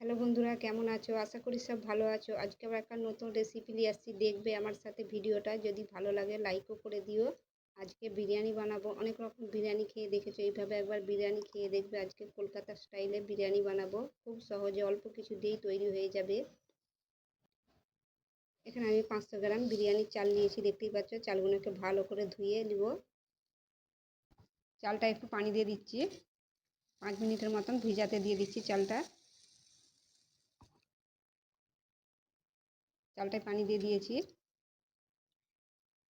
Hello বন্ধুরা, কেমন আছো? আশা করি সব ভালো আছো। আজকে আবার একটা নতুন রেসিপি নিয়ে আসছি, দেখবে আমার সাথে ভিডিওটা। যদি ভালো লাগে লাইকও করে দিও। আজকে বিরিয়ানি বানাবো। অনেক রকম বিরিয়ানি খেয়ে দেখেছো, এইভাবে একবার বিরিয়ানি খেয়ে দেখবে। আজকে কলকাতা স্টাইলে বিরিয়ানি বানাবো, খুব সহজে অল্প কিছু দিয়েই তৈরি হয়ে যাবে। এখানে আমি 500 গ্রাম বিরিয়ানির চাল নিয়েছি, দেখতেই পাচ্ছ। চালগুলোকে ভালো করে ধুয়ে নিব। চালটা একটু পানি দিয়ে দিচ্ছি, 5 মিনিটের মতন ভিজাতে দিয়ে দিচ্ছি চালটা। চালটায় পানি দিয়ে দিয়েছি,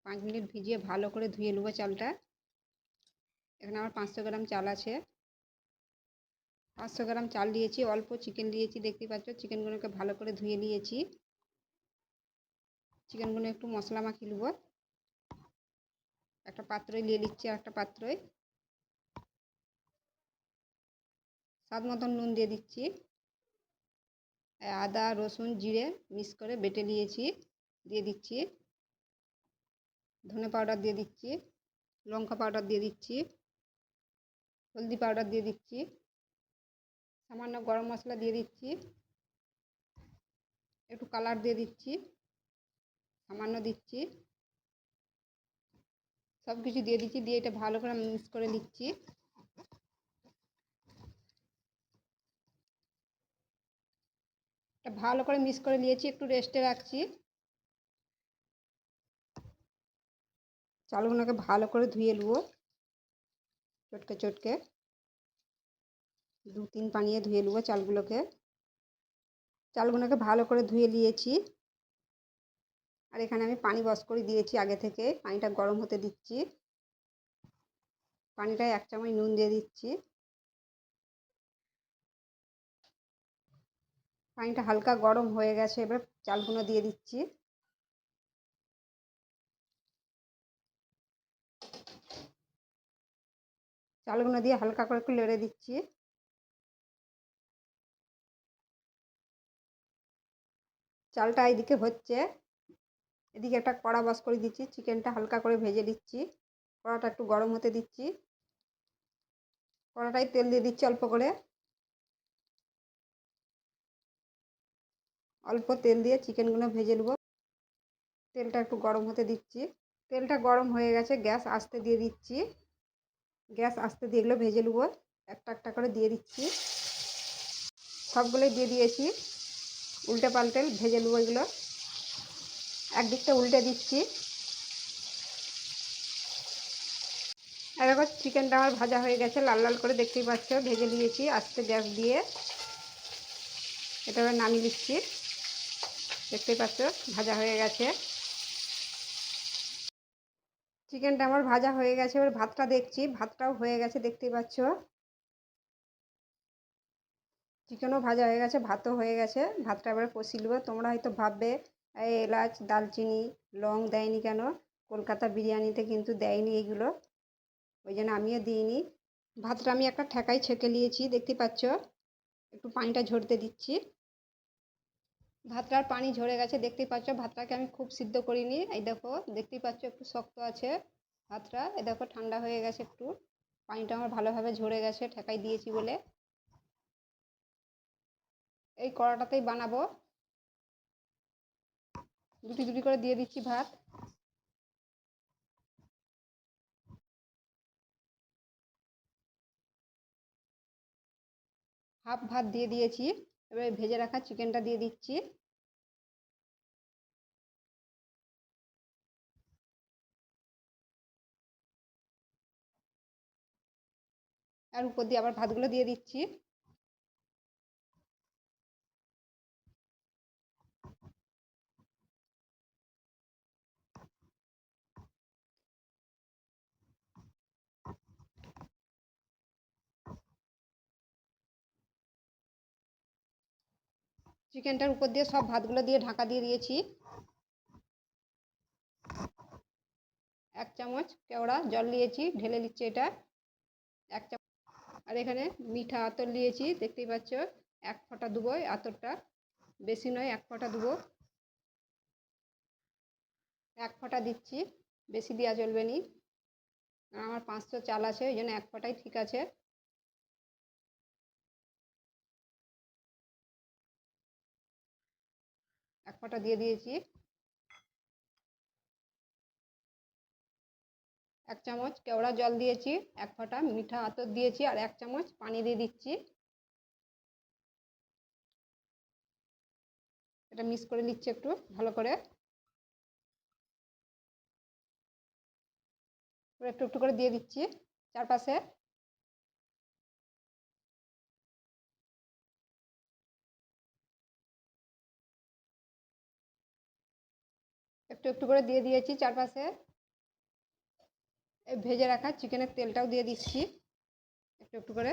5 মিনিট ভিজিয়ে ভালো করে ধুয়ে নেবো চালটা। এখানে আমার 500 গ্রাম চাল আছে। 500 গ্রাম চাল দিয়েছি, অল্প চিকেন দিয়েছি, দেখতেই পাচ্ছ। চিকেনগুলোকে ভালো করে ধুয়ে নিয়েছি। চিকেনগুলো একটু মশলা মাখিয়ে নেব। একটা পাত্রই নিয়ে নিচ্ছি, একটা পাত্রই স্বাদ মতন নুন দিয়ে দিচ্ছি। আদা রসুন জিরে মিক্স করে বেটে নিয়েছি, দিয়ে দিচ্ছি। ধনে পাউডার দিয়ে দিচ্ছি, লঙ্কা পাউডার দিয়ে দিচ্ছি, হলদি পাউডার দিয়ে দিচ্ছি, সামান্য গরম মশলা দিয়ে দিচ্ছি, একটু কালার দিয়ে দিচ্ছি, সামান্য দিচ্ছি। সব কিছু দিয়ে দিচ্ছি, দিয়ে এটা ভালো করে মিক্স করে নিচ্ছি। এটা ভালো করে মিক্স করে নিয়েছি, একটু রেস্টে রাখছি। চালগুলোকে ভালো করে ধুয়ে নেব, চটকে চটকে 2-3 পানিয়ে ধুয়ে নেব চালগুলোকে। চালগুলোকে ভালো করে ধুয়ে নিয়েছি। আর এখানে আমি পানি বস করে দিয়েছি আগে থেকে, পানিটা গরম হতে দিচ্ছি। পানিটায় 1 চামচ নুন দিয়ে দিচ্ছি। পানিটা হালকা গরম হয়ে গেছে, এবার চালগুলো দিয়ে দিচ্ছি। চালগুলো দিয়ে হালকা করে একটু নেড়ে দিচ্ছি। চালটা এইদিকে হচ্ছে, এদিকে একটা কড়া বস করে দিচ্ছি। চিকেনটা হালকা করে ভেজে দিচ্ছি, কড়াটা একটু গরম হতে দিচ্ছি। কড়াটায় তেল দিয়ে দিচ্ছি অল্প করে। অল্প তেল দিয়ে চিকেনগুলো ভেজে নেব। তেলটা একটু গরম হতে দিচ্ছি। তেলটা গরম হয়ে গেছে, গ্যাস আস্তে দিয়ে দিচ্ছি। গ্যাস আস্তে দিয়ে এগুলো ভেজে নেব, একটা একটা করে দিয়ে দিচ্ছি। সবগুলোই দিয়ে দিয়েছি, উল্টে পাল্টে ভেজে নেব এগুলো। একদিকটা উল্টে দিচ্ছি। আর এবার চিকেনটা আমার ভাজা হয়ে গেছে, লাল লাল করে দেখতেই পাচ্ছ, ভেজে নিয়েছি আস্তে গ্যাস দিয়ে। এটা এবার নামিয়ে দিচ্ছি, দেখতেই পাচ্ছ ভাজা হয়ে গেছে। চিকেনটা আমার ভাজা হয়ে গেছে, এবার ভাতটা দেখছি, ভাতটাও হয়ে গেছে, দেখতেই পাচ্ছ। চিকেনও ভাজা হয়ে গেছে, ভাতও হয়ে গেছে। ভাতটা এবারে কষিয়ে নেবো। তোমরা হয়তো ভাববে এই এলাচ দালচিনি লং দেয়নি কেন, কলকাতা বিরিয়ানিতে কিন্তু দেয়নি এগুলো, ওই জন্য আমিও দিইনি। ভাতটা আমি একটা ঠেকায় ছেঁকে নিয়েছি, দেখতে পাচ্ছ। একটু পানিটা ঝরতে দিচ্ছি। ভাতটার পানি ঝরে গেছে, দেখতেই পাচ্ছ। ভাতটাকে আমি খুব সিদ্ধ করিনি, এই দেখো দেখতেই পাচ্ছ একটু শক্ত আছে ভাতটা। এই দেখো ঠান্ডা হয়ে গেছে একটু, পানিটা আমার ভালোভাবে ঝরে গেছে ঠেকাই দিয়েছি বলে। এই কড়াটাতেই বানাবো, দুটি দুটি করে দিয়ে দিচ্ছি ভাত। হাফ ভাত দিয়ে দিয়েছি, এবারে ভেজে রাখা চিকেনটা দিয়ে দিচ্ছি। আর উপর দিয়ে আবার ভাতগুলো দিয়ে দিচ্ছি। চিকেনটার উপর দিয়ে সব ভাতগুলো দিয়ে ঢাকা দিয়ে দিয়েছি। 1 চামচ কেওড়া জল নিয়েছি, ঢেলে নিচ্ছি এটা 1 চামচ। আর এখানে মিঠা আতর নিয়েছি, দেখতেই পাচ্ছ। 1 ফোঁটা দেবো আতরটা, বেশি নয়, 1 ফোঁটা দেবো। 1 ফোঁটা দিচ্ছি, বেশি দেওয়া চলবে না। আমার 500 চাল আছে, ওই জন্য 1 ফোঁটাই ঠিক আছে। এক ফোঁটা দিয়ে দিয়েছি। 1 চামচ কেওড়া জল দিয়েছি, 1 ফোঁটা মিঠা আতর দিয়েছি আর 1 চামচ পানি দিয়ে দিচ্ছি। এটা মিক্স করে নিচ্ছি একটু ভালো করে। একটু একটু করে দিয়ে দিচ্ছি চারপাশে। একটু একটু করে দিয়ে দিয়েছি চারপাশে। এই ভেজে রাখা চিকেনের তেলটাও দিয়ে দিচ্ছি একটু একটু করে।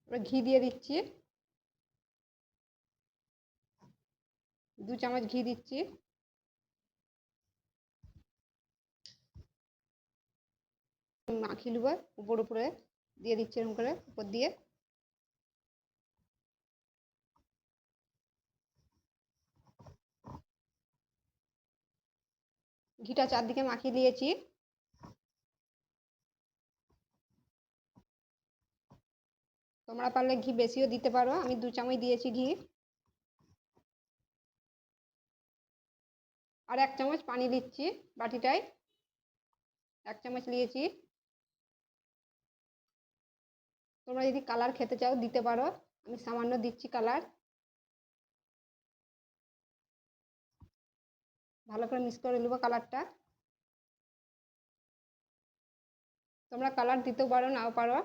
এবার ঘি দিয়ে দিচ্ছি, 2 চামচ ঘি দিচ্ছি। মাখিয়ে নেবো, উপরে দিয়ে দিচ্ছি এরকম করে উপর দিয়ে। ঘিটা চারদিকে মাখিয়ে দিয়েছি। তোমরা পারলে ঘি বেশিও দিতে পারো, আমি 2 চামচ দিয়েছি ঘি। আর 1 চামচ পানি দিচ্ছি বাটিটায়, 1 চামচ নিয়েছি। তোমরা যদি কালার খেতে চাও দিতে পারো, আমি সামান্য দিচ্ছি কালার। ভালো করে মিক্স করে নেবো কালারটা। তোমরা কালার দিতেও পারো নাও পারো,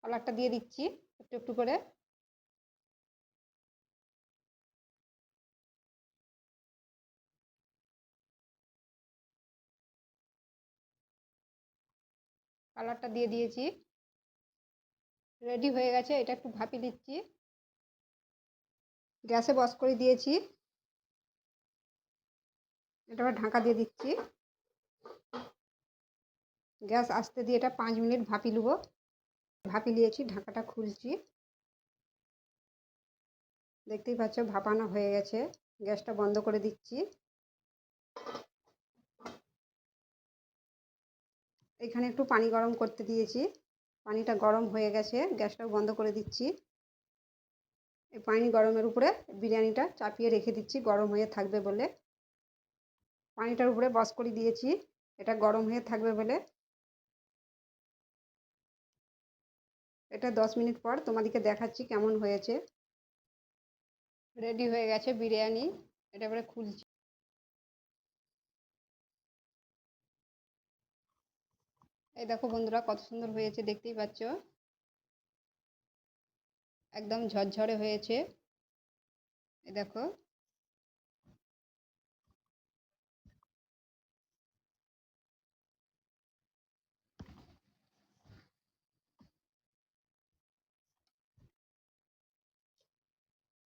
কালারটা দিয়ে দিচ্ছি একটু একটু করে। কালারটা দিয়ে দিয়েছি, রেডি হয়ে গেছে। এটা একটু ভাপিয়ে দিচ্ছি। গ্যাসে বস করে দিয়েছি, এটা আবার ঢাকা দিয়ে দিচ্ছি। গ্যাস আস্তে দিয়ে এটা 5 মিনিট ভাপিয়ে নেবো। ভাপিয়ে নিয়েছি, ঢাকাটা খুলছি। দেখতেই পাচ্ছ ভাপানো হয়ে গেছে। গ্যাসটা বন্ধ করে দিচ্ছি। এখানে একটু পানি গরম করতে দিয়েছি, পানিটা গরম হয়ে গেছে। গ্যাসটাও বন্ধ করে দিচ্ছি। এই পানি গরমের উপরে বিরিয়ানিটা চাপিয়ে রেখে দিচ্ছি গরম হয়ে থাকবে বলে। পানিটার উপরে বস করে দিয়েছি, এটা গরম হয়ে থাকবে বলে। এটা 10 মিনিট পর তোমাদেরকে দেখাচ্ছি কেমন হয়েছে। রেডি হয়ে গেছে বিরিয়ানি, এটা এবারে খুলছি। এই দেখো বন্ধুরা কত সুন্দর হয়েছে, দেখতেই পাচ্ছ একদম ঝরঝরে হয়েছে। এই দেখো।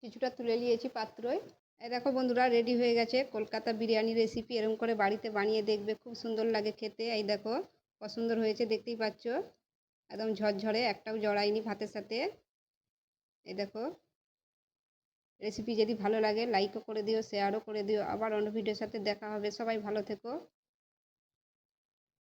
কিছুটা তুলে নিয়েছি পাত্রয়। এই দেখো বন্ধুরা রেডি হয়ে গেছে কলকাতা বিরিয়ানি রেসিপি। এরকম করে বাড়িতে বানিয়ে দেখবে, খুব সুন্দর লাগে খেতে। এই দেখো কত সুন্দর হয়েছে, দেখতেই পাচ্ছ একদম ঝরঝরে, একটাও জড়ায়নি ভাতের সাথে। এই দেখো। রেসিপি যদি ভালো লাগে লাইকও করে দিও, শেয়ারও করে দিও। আবার অন্য ভিডিওর সাথে দেখা হবে। সবাই ভালো থেকো।